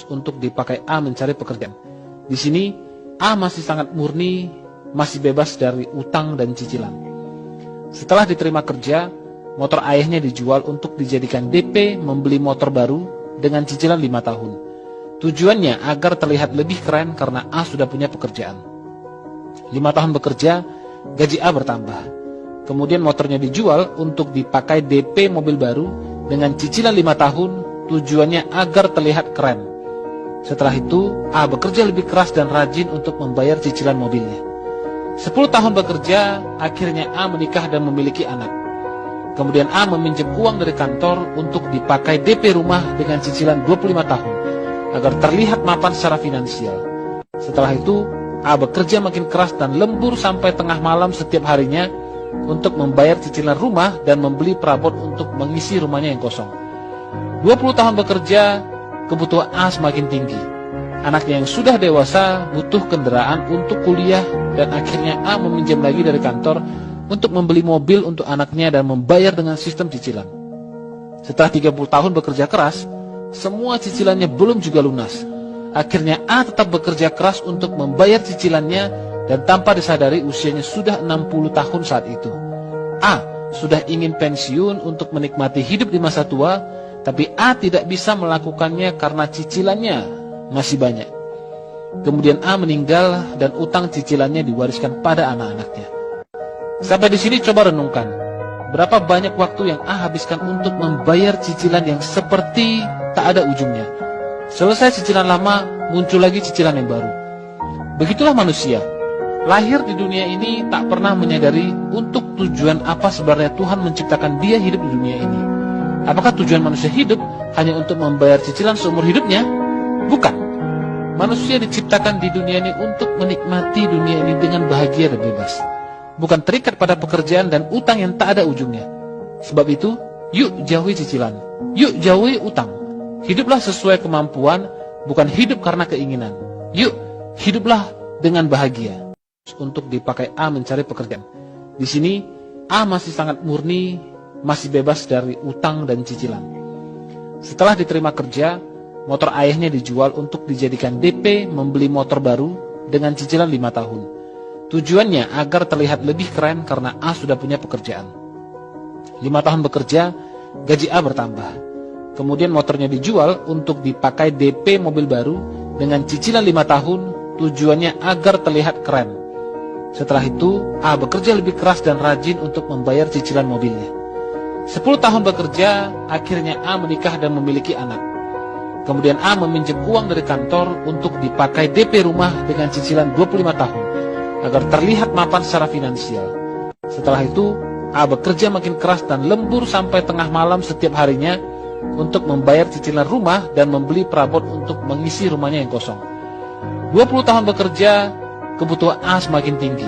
untuk dipakai A mencari pekerjaan. Di sini A masih sangat murni, masih bebas dari utang dan cicilan. Setelah diterima kerja, motor ayahnya dijual untuk dijadikan DP membeli motor baru dengan cicilan 5 tahun. Tujuannya agar terlihat lebih keren karena A sudah punya pekerjaan. 5 tahun bekerja, gaji A bertambah. Kemudian motornya dijual untuk dipakai DP mobil baru dengan cicilan 5 tahun, tujuannya agar terlihat keren. Setelah itu, A bekerja lebih keras dan rajin untuk membayar cicilan mobilnya. 10 tahun bekerja, akhirnya A menikah dan memiliki anak. Kemudian A meminjam uang dari kantor untuk dipakai DP rumah dengan cicilan 25 tahun, agar terlihat mapan secara finansial. Setelah itu, A bekerja makin keras dan lembur sampai tengah malam setiap harinya untuk membayar cicilan rumah dan membeli perabot untuk mengisi rumahnya yang kosong. 20 tahun bekerja, kebutuhan A semakin tinggi. Anaknya yang sudah dewasa butuh kendaraan untuk kuliah dan akhirnya A meminjam lagi dari kantor untuk membeli mobil untuk anaknya dan membayar dengan sistem cicilan. Setelah 30 tahun bekerja keras, semua cicilannya belum juga lunas. Akhirnya A tetap bekerja keras untuk membayar cicilannya dan tanpa disadari usianya sudah 60 tahun saat itu. A sudah ingin pensiun untuk menikmati hidup di masa tua, tapi A tidak bisa melakukannya karena cicilannya masih banyak. Kemudian A meninggal dan utang cicilannya diwariskan pada anak-anaknya. Sampai di sini coba renungkan, berapa banyak waktu yang A habiskan untuk membayar cicilan yang seperti tak ada ujungnya. Selesai cicilan lama, muncul lagi cicilan yang baru. Begitulah manusia. Lahir di dunia ini tak pernah menyadari untuk tujuan apa sebenarnya Tuhan menciptakan dia hidup di dunia ini. Apakah tujuan manusia hidup hanya untuk membayar cicilan seumur hidupnya? Bukan. Manusia diciptakan di dunia ini untuk menikmati dunia ini dengan bahagia dan bebas. Bukan terikat pada pekerjaan dan utang yang tak ada ujungnya. Sebab itu, yuk jauhi cicilan. Yuk jauhi utang. Hiduplah sesuai kemampuan, bukan hidup karena keinginan. Yuk, hiduplah dengan bahagia. Untuk dipakai A mencari pekerjaan. Di sini, A masih sangat murni, masih bebas dari utang dan cicilan. Setelah diterima kerja, motor ayahnya dijual untuk dijadikan DP membeli motor baru dengan cicilan 5 tahun. Tujuannya agar terlihat lebih keren karena A sudah punya pekerjaan. 5 tahun bekerja, gaji A bertambah. Kemudian motornya dijual untuk dipakai DP mobil baru dengan cicilan 5 tahun, tujuannya agar terlihat keren. Setelah itu, A bekerja lebih keras dan rajin untuk membayar cicilan mobilnya. 10 tahun bekerja, akhirnya A menikah dan memiliki anak. Kemudian A meminjam uang dari kantor untuk dipakai DP rumah dengan cicilan 25 tahun, agar terlihat mapan secara finansial. Setelah itu, A bekerja makin keras dan lembur sampai tengah malam setiap harinya untuk membayar cicilan rumah dan membeli perabot untuk mengisi rumahnya yang kosong. 20 tahun bekerja, kebutuhan A semakin tinggi.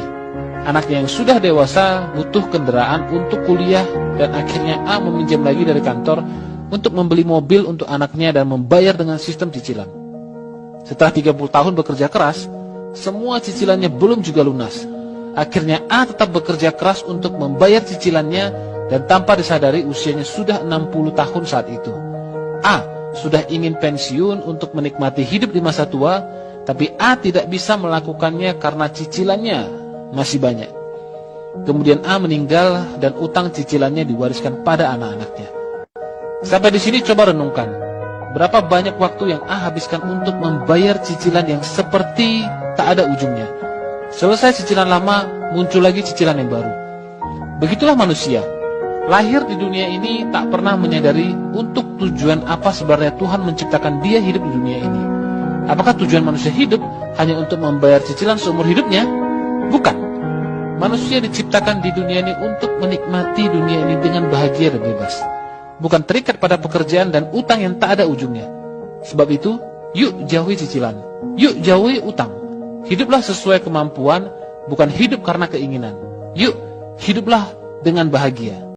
Anaknya yang sudah dewasa butuh kendaraan untuk kuliah dan akhirnya A meminjam lagi dari kantor untuk membeli mobil untuk anaknya dan membayar dengan sistem cicilan. Setelah 30 tahun bekerja keras, semua cicilannya belum juga lunas. Akhirnya A tetap bekerja keras untuk membayar cicilannya dan tanpa disadari usianya sudah 60 tahun saat itu. A sudah ingin pensiun untuk menikmati hidup di masa tua, tapi A tidak bisa melakukannya karena cicilannya masih banyak. Kemudian A meninggal dan utang cicilannya diwariskan pada anak-anaknya. Sampai di sini coba renungkan, berapa banyak waktu yang A habiskan untuk membayar cicilan yang seperti tak ada ujungnya. Selesai cicilan lama, muncul lagi cicilan yang baru. Begitulah manusia. Lahir di dunia ini tak pernah menyadari untuk tujuan apa sebenarnya Tuhan menciptakan dia hidup di dunia ini. Apakah tujuan manusia hidup hanya untuk membayar cicilan seumur hidupnya? Bukan. Manusia diciptakan di dunia ini untuk menikmati dunia ini dengan bahagia dan bebas. Bukan terikat pada pekerjaan dan utang yang tak ada ujungnya. Sebab itu, yuk jauhi cicilan. Yuk jauhi utang. Hiduplah sesuai kemampuan, bukan hidup karena keinginan. Yuk, hiduplah dengan bahagia.